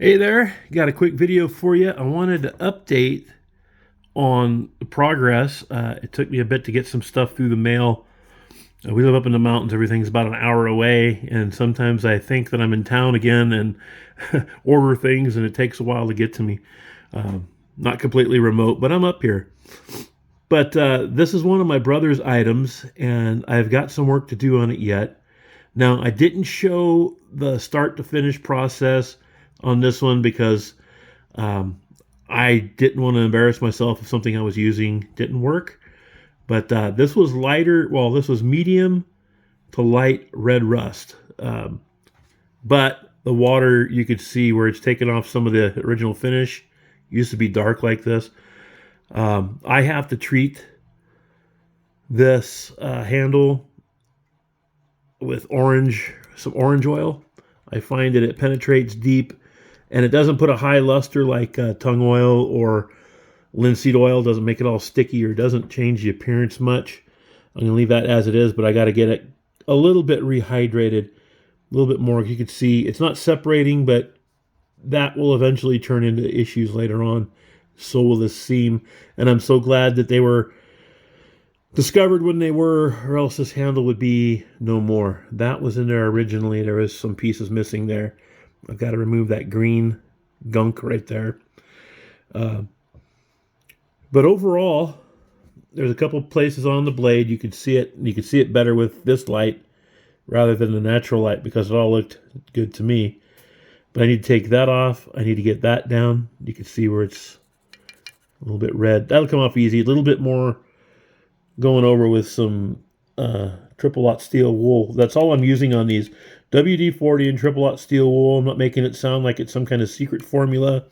Hey there, got a quick video for you. I wanted to update on the progress. It took me a bit to get some stuff through the mail. We live up in the mountains, everything's about an hour away, and sometimes I think that I'm in town again and order things, and it takes a while to get to me. Not completely remote, but I'm up here. But this is one of my brother's items, and I've got some work to do on it yet. Now, I didn't show the start to finish process on this one because I didn't want to embarrass myself if something I was using didn't work. But this was lighter, well, this was medium to light red rust. But the water, you could see where it's taken off some of the original finish. It used to be dark like this. I have to treat this handle with some orange oil. I find that it penetrates deep, and it doesn't put a high luster like tung oil or linseed oil. Doesn't make it all sticky or doesn't change the appearance much. I'm going to leave that as it is, but I got to get it a little bit rehydrated, a little bit more. You can see it's not separating, but that will eventually turn into issues later on. So will this seam, and I'm so glad that they were discovered when they were, or else this handle would be no more. That was in there originally. There was some pieces missing there. I've got to remove that green gunk right there. But overall, there's a couple places on the blade you could see it. You could see it better with this light rather than the natural light because it all looked good to me. But I need to take that off. I need to get that down. You can see where it's a little bit red. That'll come off easy. A little bit more going over with some triple aught steel wool. That's all I'm using on these. WD-40 and triple aught steel wool. I'm not making it sound like it's some kind of secret formula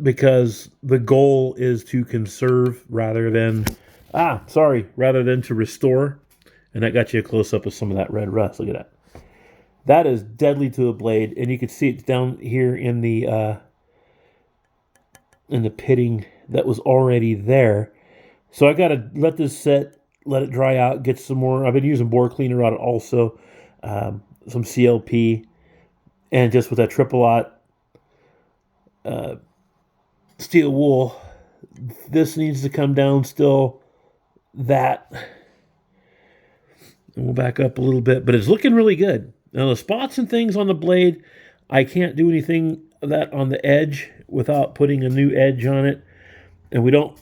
because the goal is to conserve rather than to restore. And that got you a close-up of some of that red rust. Look at that. That is deadly to a blade, and you can see it's down here in the pitting that was already there. So I got to let this set, let it dry out, get some more. I've been using bore cleaner on it also, some CLP, and just with that triple aught steel wool. This needs to come down still. That, and we'll back up a little bit, but it's looking really good. Now the spots and things on the blade, I can't do anything of that on the edge without putting a new edge on it. And we don't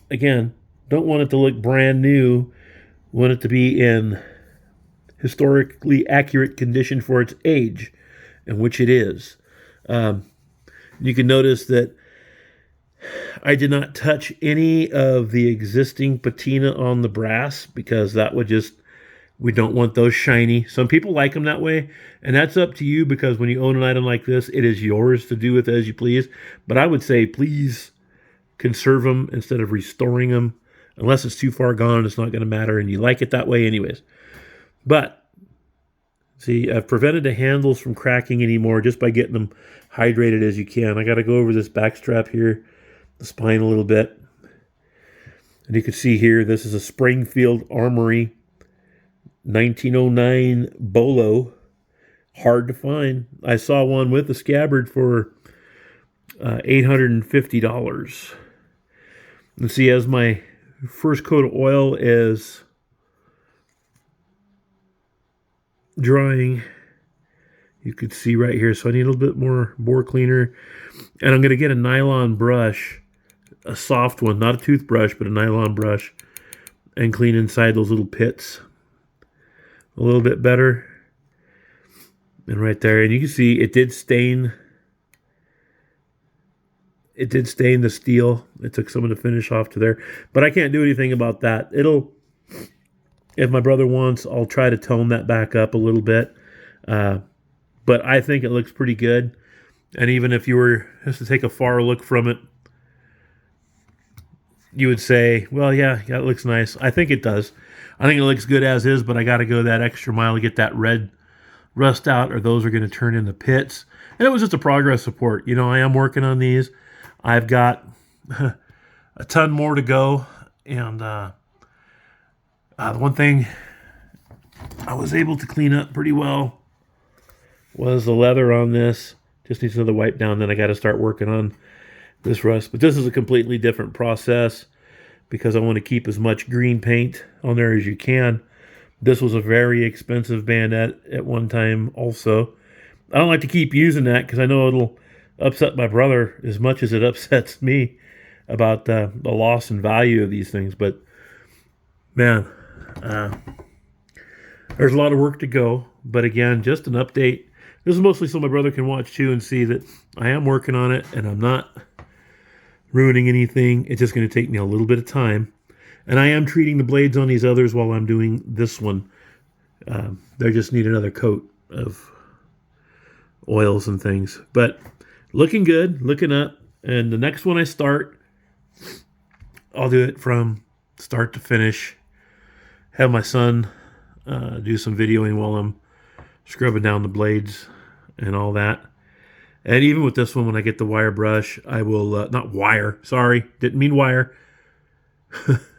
want it to look brand new. We want it to be in historically accurate condition for its age, and which it is. You can notice that I did not touch any of the existing patina on the brass because that would we don't want those shiny. Some people like them that way, and that's up to you because when you own an item like this, it is yours to do with as you please. But I would say please conserve them instead of restoring them. Unless it's too far gone, it's not going to matter, and you like it that way anyways. But, see, I've prevented the handles from cracking anymore just by getting them hydrated as you can. I got to go over this back strap here, the spine a little bit. And you can see here, this is a Springfield Armory 1909 Bolo. Hard to find. I saw one with a scabbard for $850. And see, as my first coat of oil is drying, you could see right here. So I need a little bit more bore cleaner. And I'm going to get a nylon brush, a soft one, not a toothbrush, but a nylon brush, and clean inside those little pits a little bit better. And right there, and you can see it did stain. It did stain the steel. It took some of the finish off to there. But I can't do anything about that. If my brother wants, I'll try to tone that back up a little bit. But I think it looks pretty good. And even if you were just to take a far look from it, you would say, well, yeah, it looks nice. I think it does. I think it looks good as is, but I got to go that extra mile to get that red rust out, or those are going to turn into pits. And it was just a progress report. You know, I am working on these. I've got a ton more to go. And the one thing I was able to clean up pretty well was the leather on this. Just needs another wipe down. Then I got to start working on this rust. But this is a completely different process because I want to keep as much green paint on there as you can. This was a very expensive bayonet at one time also. I don't like to keep using that because I know it'll upset my brother as much as it upsets me about the loss and value of these things. But, man, there's a lot of work to go. But, again, just an update. This is mostly so my brother can watch, too, and see that I am working on it and I'm not ruining anything. It's just going to take me a little bit of time. And I am treating the blades on these others while I'm doing this one. They just need another coat of oils and things. But looking good, looking up. And the next one I start, I'll do it from start to finish. Have my son do some videoing while I'm scrubbing down the blades and all that. And even with this one, when I get the wire brush, I will, not wire, sorry, didn't mean wire,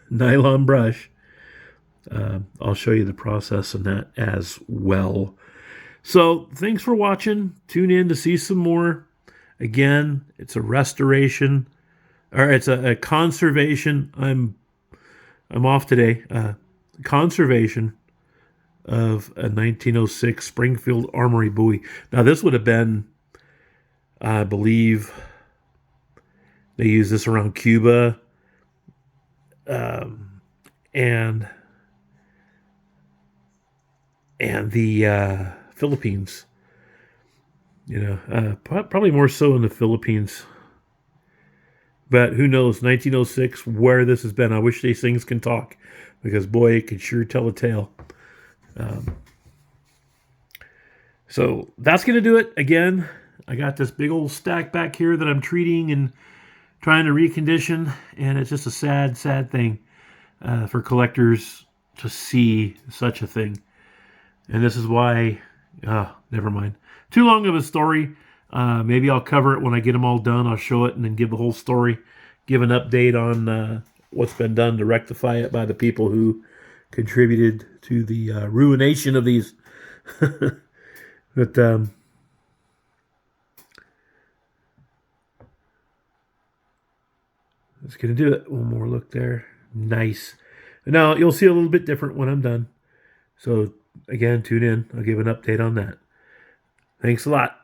nylon brush. I'll show you the process in that as well. So thanks for watching. Tune in to see some more. Again, it's a restoration, or it's a conservation. I'm off today. Conservation of a 1906 Springfield Armory buoy. Now this would have been, I believe, they use this around Cuba, and the Philippines. You know, probably more so in the Philippines. But who knows, 1906, where this has been. I wish these things can talk, because boy, it could sure tell a tale. So that's going to do it. Again, I got this big old stack back here that I'm treating and trying to recondition, and it's just a sad, sad thing for collectors to see such a thing. And this is why, never mind. Too long of a story. Maybe I'll cover it when I get them all done. I'll show it and then give the whole story, give an update on what's been done to rectify it by the people who contributed to the ruination of these. But that's going to do it. One more look there. Nice. Now, you'll see a little bit different when I'm done. So, again, tune in. I'll give an update on that. Thanks a lot.